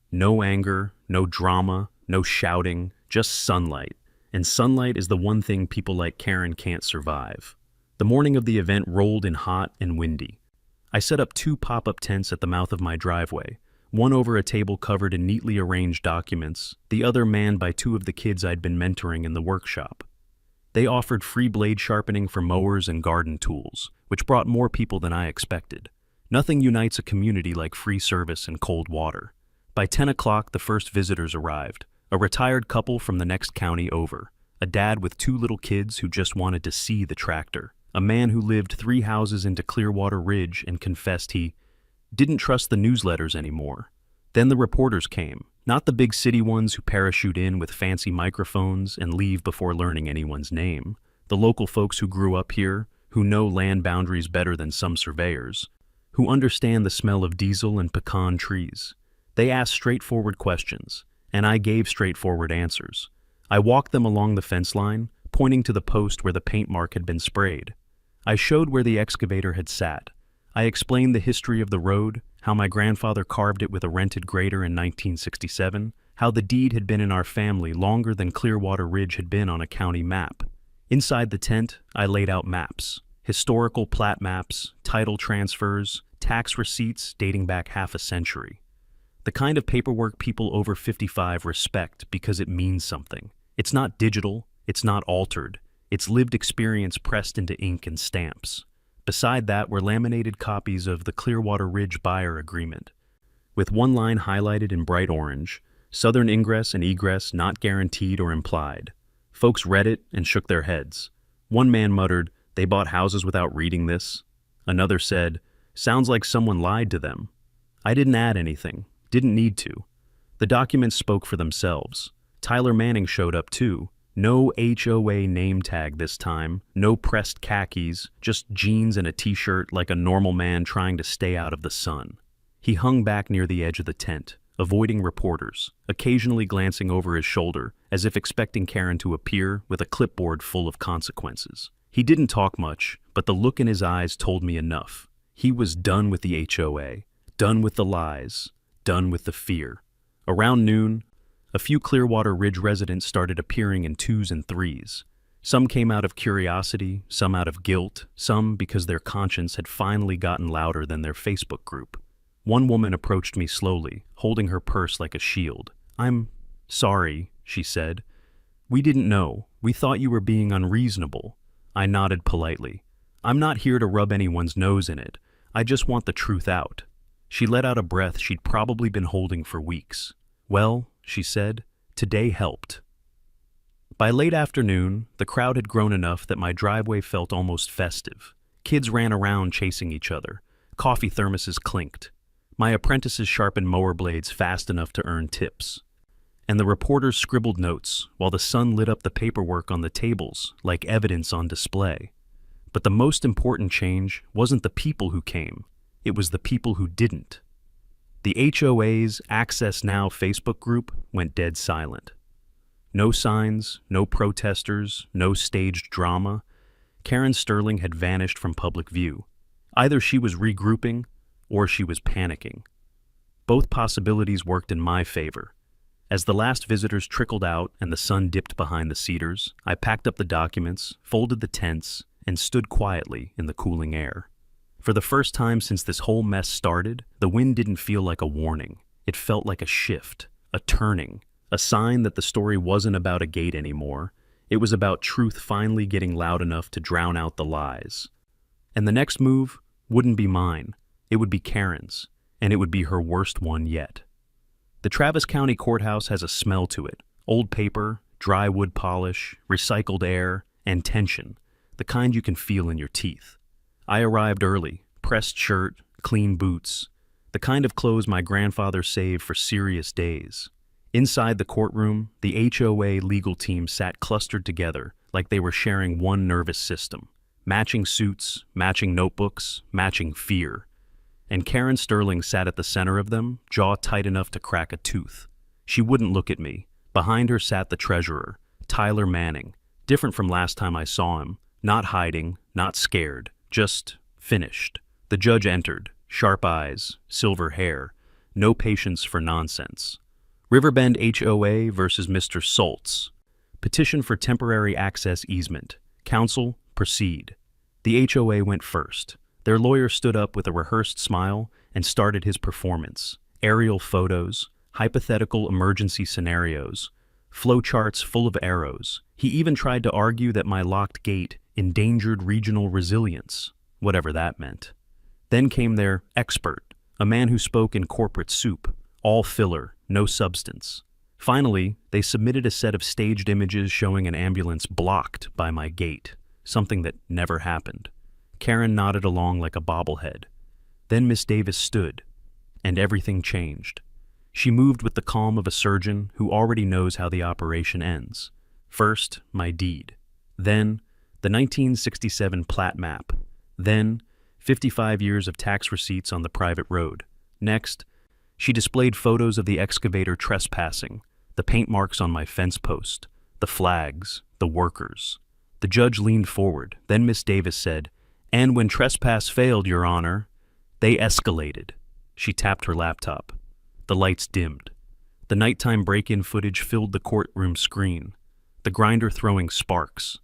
No anger, no drama, no shouting, just sunlight. And sunlight is the one thing people like Karen can't survive. The morning of the event rolled in hot and windy. I set up 2 pop-up tents at the mouth of my driveway, one over a table covered in neatly arranged documents, the other manned by 2 of the kids I'd been mentoring in the workshop. They offered free blade sharpening for mowers and garden tools, which brought more people than I expected. Nothing unites a community like free service and cold water. By 10 o'clock, the first visitors arrived, a retired couple from the next county over, a dad with 2 little kids who just wanted to see the tractor, a man who lived 3 houses into Clearwater Ridge and confessed he didn't trust the newsletters anymore. Then the reporters came, not the big city ones who parachute in with fancy microphones and leave before learning anyone's name. The local folks who grew up here, who know land boundaries better than some surveyors, who understand the smell of diesel and pecan trees. They asked straightforward questions, and I gave straightforward answers. I walked them along the fence line, pointing to the post where the paint mark had been sprayed. I showed where the excavator had sat. I explained the history of the road, how my grandfather carved it with a rented grader in 1967, how the deed had been in our family longer than Clearwater Ridge had been on a county map. Inside the tent, I laid out maps, historical plat maps, title transfers, tax receipts dating back half a century. The kind of paperwork people over 55 respect because it means something. It's not digital, it's not altered, it's lived experience pressed into ink and stamps. Beside that were laminated copies of the Clearwater Ridge buyer agreement, with one line highlighted in bright orange, southern ingress and egress not guaranteed or implied. Folks read it and shook their heads. One man muttered, "They bought houses without reading this." Another said, "Sounds like someone lied to them." I didn't add anything, didn't need to. The documents spoke for themselves. Tyler Manning showed up too. No HOA name tag this time, no pressed khakis, just jeans and a t-shirt like a normal man trying to stay out of the sun. He hung back near the edge of the tent, avoiding reporters, occasionally glancing over his shoulder as if expecting Karen to appear with a clipboard full of consequences. He didn't talk much, but the look in his eyes told me enough. He was done with the HOA, done with the lies, done with the fear. Around noon, a few Clearwater Ridge residents started appearing in 2s and 3s. Some came out of curiosity, some out of guilt, some because their conscience had finally gotten louder than their Facebook group. One woman approached me slowly, holding her purse like a shield. "I'm sorry," she said. "We didn't know. We thought you were being unreasonable." I nodded politely. "I'm not here to rub anyone's nose in it. I just want the truth out." She let out a breath she'd probably been holding for weeks. "Well," she said, "today helped." By late afternoon, the crowd had grown enough that my driveway felt almost festive. Kids ran around chasing each other. Coffee thermoses clinked. My apprentices sharpened mower blades fast enough to earn tips. And the reporters scribbled notes while the sun lit up the paperwork on the tables like evidence on display. But the most important change wasn't the people who came. It was the people who didn't. The HOA's Access Now Facebook group went dead silent. No signs, no protesters, no staged drama. Karen Sterling had vanished from public view. Either she was regrouping or she was panicking. Both possibilities worked in my favor. As the last visitors trickled out and the sun dipped behind the cedars, I packed up the documents, folded the tents, and stood quietly in the cooling air. For the first time since this whole mess started, the wind didn't feel like a warning. It felt like a shift, a turning, a sign that the story wasn't about a gate anymore. It was about truth finally getting loud enough to drown out the lies. And the next move wouldn't be mine. It would be Karen's, and it would be her worst one yet. The Travis County Courthouse has a smell to it. Old paper, dry wood polish, recycled air, and tension, the kind you can feel in your teeth. I arrived early, pressed shirt, clean boots, the kind of clothes my grandfather saved for serious days. Inside the courtroom, the HOA legal team sat clustered together like they were sharing one nervous system. Matching suits, matching notebooks, matching fear. And Karen Sterling sat at the center of them, jaw tight enough to crack a tooth. She wouldn't look at me. Behind her sat the treasurer, Tyler Manning, different from last time I saw him, not hiding, not scared, just finished. The judge entered, sharp eyes, silver hair, no patience for nonsense. Riverbend HOA versus Mr. Soltz. Petition for temporary access easement. Counsel, proceed. The HOA went first. Their lawyer stood up with a rehearsed smile and started his performance. Aerial photos, hypothetical emergency scenarios, flowcharts full of arrows. He even tried to argue that my locked gate endangered regional resilience, whatever that meant. Then came their expert, a man who spoke in corporate soup, all filler, no substance. Finally, they submitted a set of staged images showing an ambulance blocked by my gate, something that never happened. Karen nodded along like a bobblehead. Then Miss Davis stood, and everything changed. She moved with the calm of a surgeon who already knows how the operation ends. First, my deed. Then, the 1967 plat map. Then, 55 years of tax receipts on the private road. Next, she displayed photos of the excavator trespassing, the paint marks on my fence post, the flags, the workers. The judge leaned forward. Then Miss Davis said, "And when trespass failed, Your Honor, they escalated." She tapped her laptop. The lights dimmed. The nighttime break-in footage filled the courtroom screen, the grinder throwing sparks,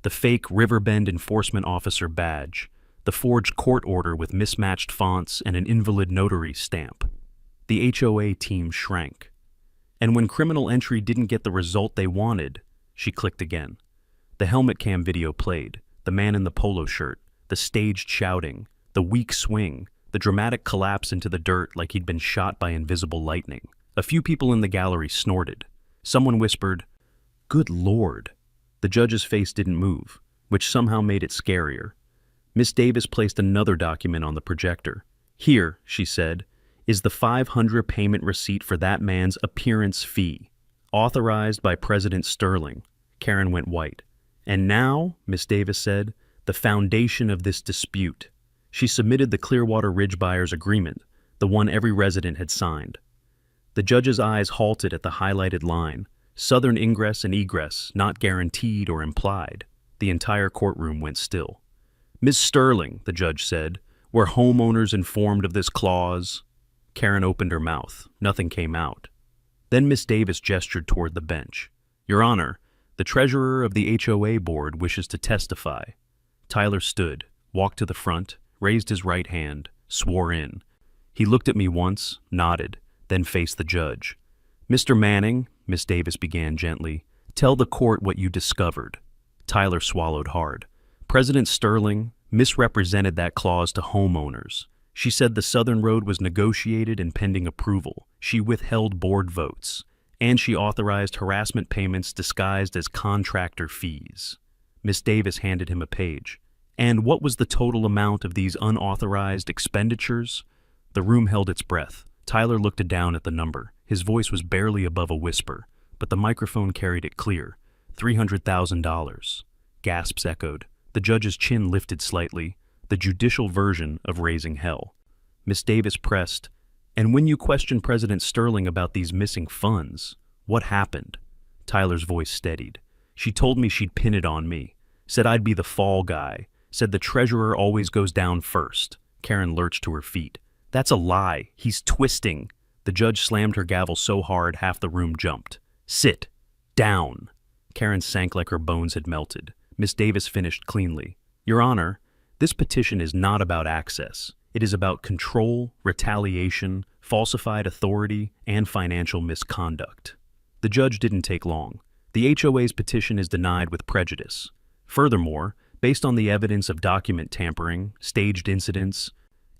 the fake Riverbend enforcement officer badge, the forged court order with mismatched fonts and an invalid notary stamp. The HOA team shrank. And when criminal entry didn't get the result they wanted, she clicked again. The helmet cam video played, the man in the polo shirt, the staged shouting, the weak swing, the dramatic collapse into the dirt like he'd been shot by invisible lightning. A few people in the gallery snorted. Someone whispered, "Good Lord." The judge's face didn't move, which somehow made it scarier. Miss Davis placed another document on the projector. "Here," she said, "is the $500 payment receipt for that man's appearance fee, authorized by President Sterling." Karen went white. "And now," Miss Davis said, "the foundation of this dispute." She submitted the Clearwater Ridge Buyers Agreement, the one every resident had signed. The judge's eyes halted at the highlighted line, "Southern ingress and egress not guaranteed or implied." The entire courtroom went still. "Ms. Sterling," the judge said, "were homeowners informed of this clause?" Karen opened her mouth. Nothing came out. Then Miss Davis gestured toward the bench. "Your Honor, the treasurer of the HOA board wishes to testify." Tyler stood, walked to the front, raised his right hand, swore in. He looked at me once, nodded, then faced the judge. "Mr. Manning," Miss Davis began gently, "tell the court what you discovered." Tyler swallowed hard. "President Sterling misrepresented that clause to homeowners. She said the Southern Road was negotiated and pending approval. She withheld board votes, and she authorized harassment payments disguised as contractor fees. Miss Davis handed him a page. And what was the total amount of these unauthorized expenditures? The room held its breath. Tyler looked down at the number. His voice was barely above a whisper, but the microphone carried it clear. $300,000. Gasps echoed. The judge's chin lifted slightly, the judicial version of raising hell. Miss Davis pressed, "And when you questioned President Sterling about these missing funds, what happened?" Tyler's voice steadied. "She told me she'd pin it on me, said I'd be the fall guy, said the treasurer always goes down first." Karen lurched to her feet. "That's a lie. He's twisting." The judge slammed her gavel so hard half the room jumped. "Sit. Down." Karen sank like her bones had melted. Miss Davis finished cleanly. "Your Honor, this petition is not about access. It is about control, retaliation, falsified authority, and financial misconduct." The judge didn't take long. The HOA's petition is denied with prejudice. Furthermore, based on the evidence of document tampering, staged incidents,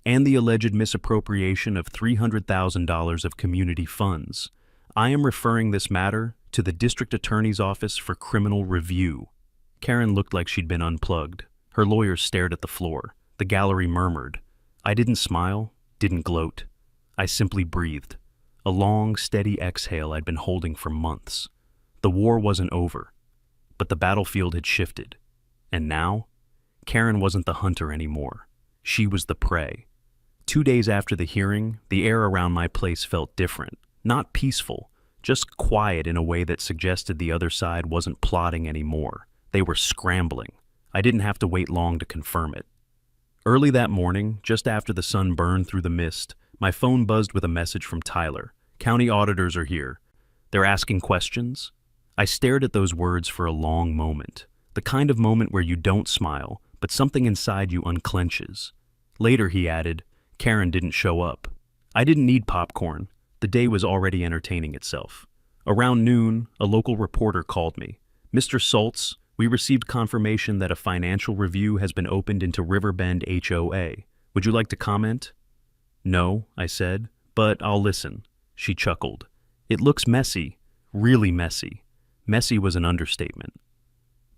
and the alleged misappropriation of $300,000 of community funds, I am referring this matter to the District Attorney's Office for criminal review. Karen looked like she'd been unplugged. Her lawyers stared at the floor. The gallery murmured. I didn't smile, didn't gloat. I simply breathed. A long, steady exhale I'd been holding for months. The war wasn't over, but the battlefield had shifted. And now, Karen wasn't the hunter anymore. She was the prey. 2 days after the hearing, the air around my place felt different. Not peaceful, just quiet in a way that suggested the other side wasn't plotting anymore. They were scrambling. I didn't have to wait long to confirm it. Early that morning, just after the sun burned through the mist, my phone buzzed with a message from Tyler. "County auditors are here. They're asking questions." I stared at those words for a long moment. The kind of moment where you don't smile, but something inside you unclenches. Later, he added, Karen didn't show up. I didn't need popcorn. The day was already entertaining itself. Around noon, a local reporter called me. "Mr. Schultz, we received confirmation that a financial review has been opened into Riverbend HOA. Would you like to comment?" "No," I said, "but I'll listen." She chuckled. "It looks messy, really messy." Messy was an understatement.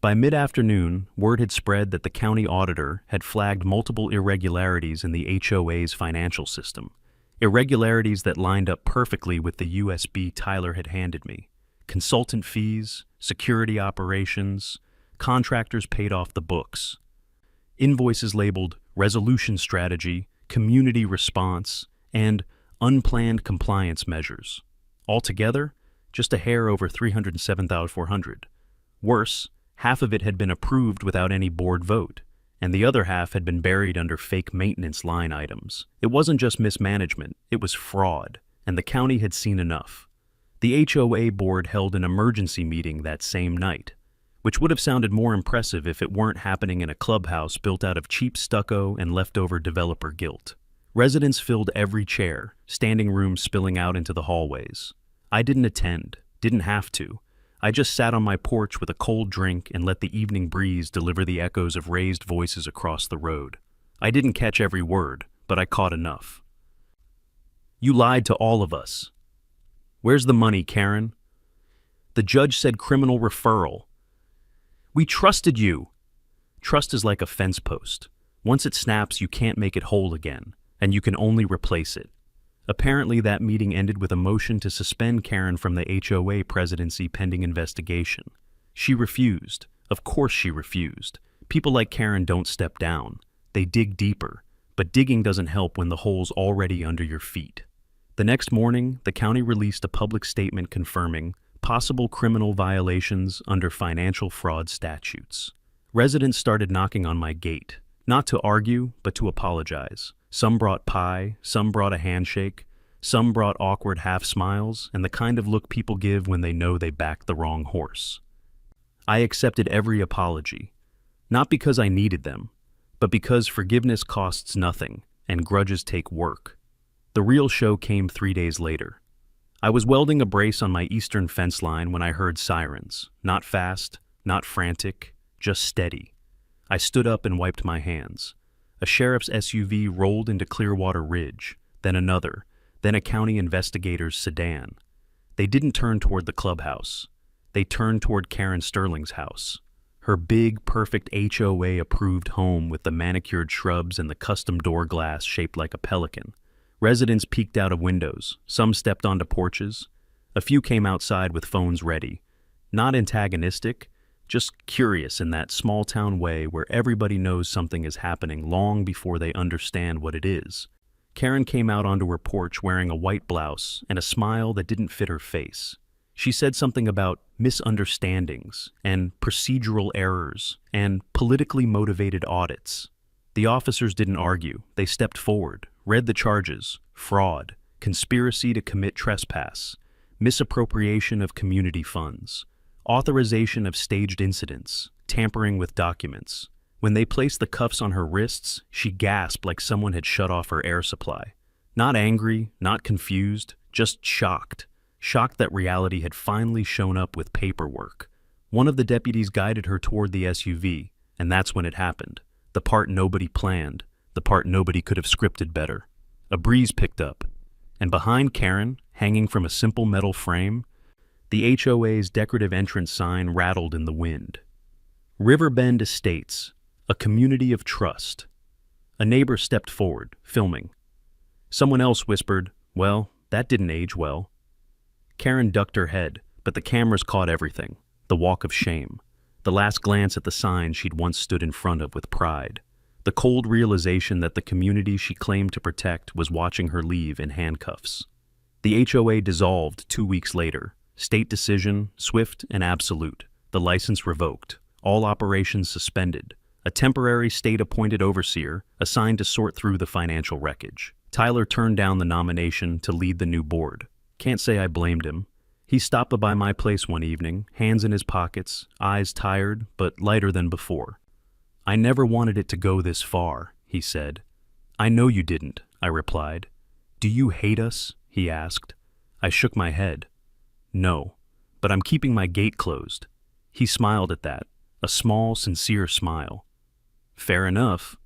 By mid-afternoon, word had spread that the county auditor had flagged multiple irregularities in the HOA's financial system. Irregularities that lined up perfectly with the USB Tyler had handed me. Consultant fees, security operations, contractors paid off the books. Invoices labeled resolution strategy, community response, and unplanned compliance measures. Altogether, just a hair over $307,400. Worse, half of it had been approved without any board vote, and the other half had been buried under fake maintenance line items. It wasn't just mismanagement, it was fraud, and the county had seen enough. The HOA board held an emergency meeting that same night, which would have sounded more impressive if it weren't happening in a clubhouse built out of cheap stucco and leftover developer guilt. Residents filled every chair, standing rooms spilling out into the hallways. I didn't attend, didn't have to. I just sat on my porch with a cold drink and let the evening breeze deliver the echoes of raised voices across the road. I didn't catch every word, but I caught enough. "You lied to all of us." "Where's the money, Karen?" "The judge said criminal referral." "We trusted you." Trust is like a fence post. Once it snaps, you can't make it whole again, and you can only replace it. Apparently, that meeting ended with a motion to suspend Karen from the HOA presidency pending investigation. She refused. Of course she refused. People like Karen don't step down. They dig deeper, but digging doesn't help when the hole's already under your feet. The next morning, the county released a public statement confirming possible criminal violations under financial fraud statutes. Residents started knocking on my gate, not to argue, but to apologize. Some brought pie, some brought a handshake, some brought awkward half-smiles, and the kind of look people give when they know they backed the wrong horse. I accepted every apology, not because I needed them, but because forgiveness costs nothing, and grudges take work. The real show came 3 days later. I was welding a brace on my eastern fence line when I heard sirens, not fast, not frantic, just steady. I stood up and wiped my hands. A sheriff's SUV rolled into Clearwater Ridge, then another, then a county investigator's sedan. They didn't turn toward the clubhouse. They turned toward Karen Sterling's house. Her big, perfect HOA-approved home with the manicured shrubs and the custom door glass shaped like a pelican. Residents peeked out of windows. Some stepped onto porches. A few came outside with phones ready. Not antagonistic, just curious in that small-town way where everybody knows something is happening long before they understand what it is. Karen came out onto her porch wearing a white blouse and a smile that didn't fit her face. She said something about misunderstandings and procedural errors and politically motivated audits. The officers didn't argue. They stepped forward, read the charges: fraud, conspiracy to commit trespass, misappropriation of community funds, authorization of staged incidents, tampering with documents. When they placed the cuffs on her wrists, she gasped like someone had shut off her air supply. Not angry, not confused, just shocked. Shocked that reality had finally shown up with paperwork. One of the deputies guided her toward the SUV, and that's when it happened. The part nobody planned, the part nobody could have scripted better. A breeze picked up, and behind Karen, hanging from a simple metal frame, the HOA's decorative entrance sign rattled in the wind. Riverbend Estates, a community of trust. A neighbor stepped forward, filming. Someone else whispered, "Well, that didn't age well." Karen ducked her head, but the cameras caught everything. The walk of shame. The last glance at the sign she'd once stood in front of with pride. The cold realization that the community she claimed to protect was watching her leave in handcuffs. The HOA dissolved 2 weeks later. State decision, swift and absolute. The license revoked. All operations suspended. A temporary state-appointed overseer assigned to sort through the financial wreckage. Tyler turned down the nomination to lead the new board. Can't say I blamed him. He stopped by my place one evening, hands in his pockets, eyes tired but lighter than before. "I never wanted it to go this far," he said. "I know you didn't," I replied. "Do you hate us?" he asked. I shook my head. "No, but I'm keeping my gate closed." He smiled at that, a small, sincere smile. Fair enough.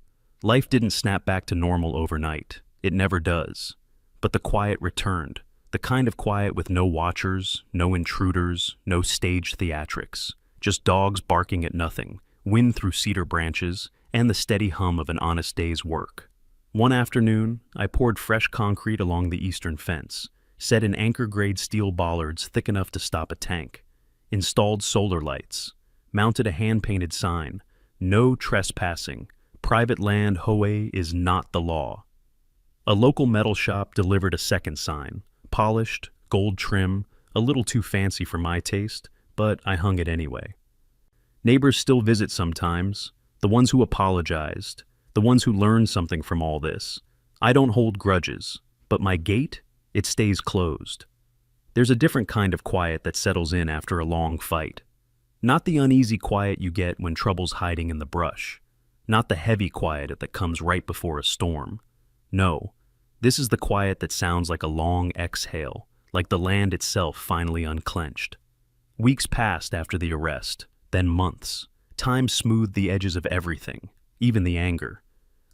Life didn't snap back to normal overnight. It never does. But the quiet returned. The kind of quiet with no watchers, no intruders, no staged theatrics. Just dogs barking at nothing, wind through cedar branches, and the steady hum of an honest day's work. One afternoon, I poured fresh concrete along the eastern fence, set in anchor-grade steel bollards thick enough to stop a tank, installed solar lights, mounted a hand-painted sign: "No trespassing. Private land HOA is not the law." A local metal shop delivered a second sign. Polished, gold trim, a little too fancy for my taste, but I hung it anyway. Neighbors still visit sometimes, the ones who apologized, the ones who learned something from all this. I don't hold grudges, but my gate, it stays closed. There's a different kind of quiet that settles in after a long fight. Not the uneasy quiet you get when trouble's hiding in the brush. Not the heavy quiet that comes right before a storm. No. This is the quiet that sounds like a long exhale, like the land itself finally unclenched. Weeks passed after the arrest, then months. Time smoothed the edges of everything, even the anger.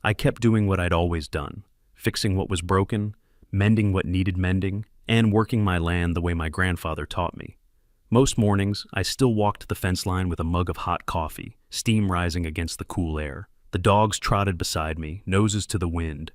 I kept doing what I'd always done, fixing what was broken, mending what needed mending, and working my land the way my grandfather taught me. Most mornings, I still walked the fence line with a mug of hot coffee, steam rising against the cool air. The dogs trotted beside me, noses to the wind,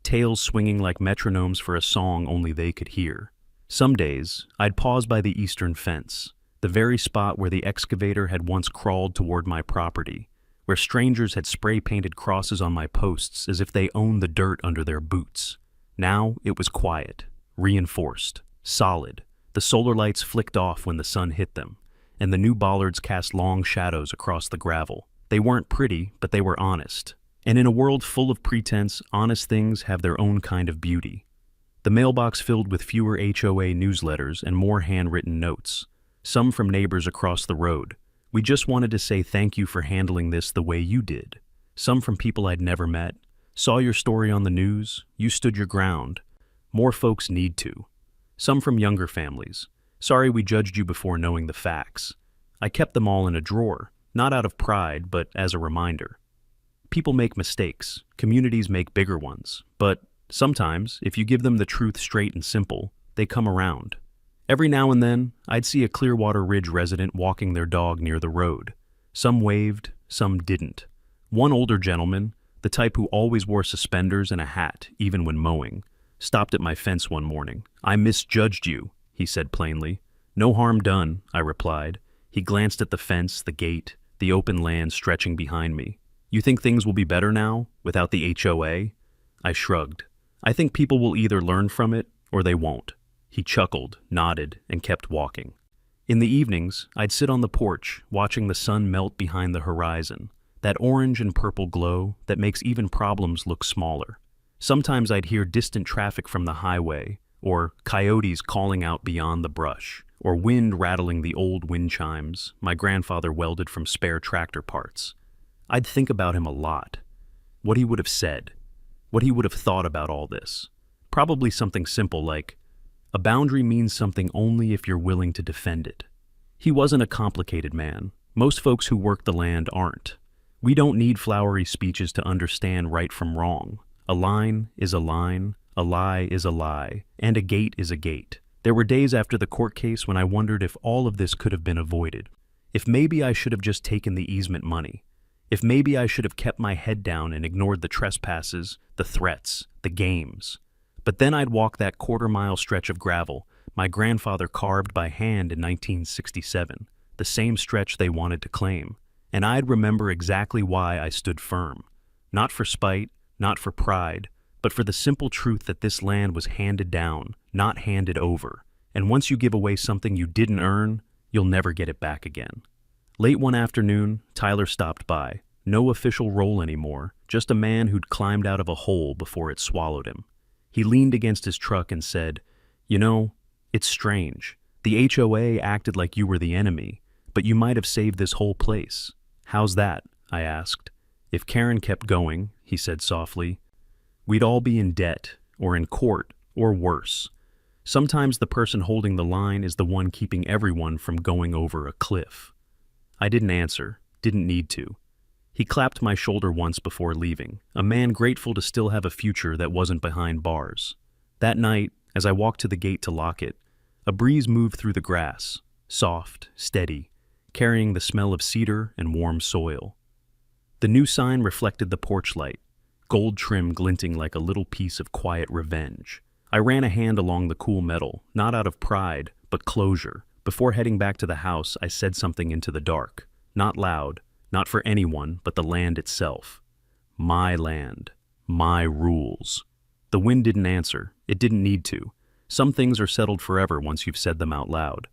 tails swinging like metronomes for a song only they could hear. Some days, I'd pause by the eastern fence, the very spot where the excavator had once crawled toward my property, where strangers had spray-painted crosses on my posts as if they owned the dirt under their boots. Now it was quiet, reinforced, solid. The solar lights flicked off when the sun hit them, and the new bollards cast long shadows across the gravel. They weren't pretty, but they were honest. And in a world full of pretense, honest things have their own kind of beauty. The mailbox filled with fewer HOA newsletters and more handwritten notes, some from neighbors across the road. "We just wanted to say thank you for handling this the way you did." Some from people I'd never met. "Saw your story on the news. You stood your ground. More folks need to." Some from younger families. "Sorry we judged you before knowing the facts." I kept them all in a drawer, not out of pride, but as a reminder. People make mistakes, communities make bigger ones, but sometimes, if you give them the truth straight and simple, they come around. Every now and then, I'd see a Clearwater Ridge resident walking their dog near the road. Some waved, some didn't. One older gentleman, the type who always wore suspenders and a hat, even when mowing, stopped at my fence one morning. "I misjudged you," he said plainly. "No harm done," I replied. He glanced at the fence, the gate, the open land stretching behind me. "You think things will be better now, without the HOA?" I shrugged. "I think people will either learn from it, or they won't." He chuckled, nodded, and kept walking. In the evenings, I'd sit on the porch, watching the sun melt behind the horizon, that orange and purple glow that makes even problems look smaller. Sometimes I'd hear distant traffic from the highway, or coyotes calling out beyond the brush, or wind rattling the old wind chimes my grandfather welded from spare tractor parts. I'd think about him a lot. What he would have said, what he would have thought about all this. Probably something simple like, "A boundary means something only if you're willing to defend it." He wasn't a complicated man. Most folks who work the land aren't. We don't need flowery speeches to understand right from wrong. A line is a line, a lie is a lie, and a gate is a gate. There were days after the court case when I wondered if all of this could have been avoided. If maybe I should have just taken the easement money. If maybe I should have kept my head down and ignored the trespasses, the threats, the games. But then I'd walk that quarter-mile stretch of gravel my grandfather carved by hand in 1967, the same stretch they wanted to claim, and I'd remember exactly why I stood firm. Not for spite, not for pride, but for the simple truth that this land was handed down, not handed over, and once you give away something you didn't earn, you'll never get it back again. Late one afternoon, Tyler stopped by. No official role anymore, just a man who'd climbed out of a hole before it swallowed him. He leaned against his truck and said, "You know, it's strange. The HOA acted like you were the enemy, but you might have saved this whole place." "How's that?" I asked. "If Karen kept going," he said softly, "we'd all be in debt, or in court, or worse. Sometimes the person holding the line is the one keeping everyone from going over a cliff." I didn't answer, didn't need to. He clapped my shoulder once before leaving, a man grateful to still have a future that wasn't behind bars. That night, as I walked to the gate to lock it, a breeze moved through the grass, soft, steady, carrying the smell of cedar and warm soil. The new sign reflected the porch light, gold trim glinting like a little piece of quiet revenge. I ran a hand along the cool metal, not out of pride, but closure. Before heading back to the house, I said something into the dark, not loud, not for anyone but the land itself. My land, my rules. The wind didn't answer. It didn't need to. Some things are settled forever once you've said them out loud.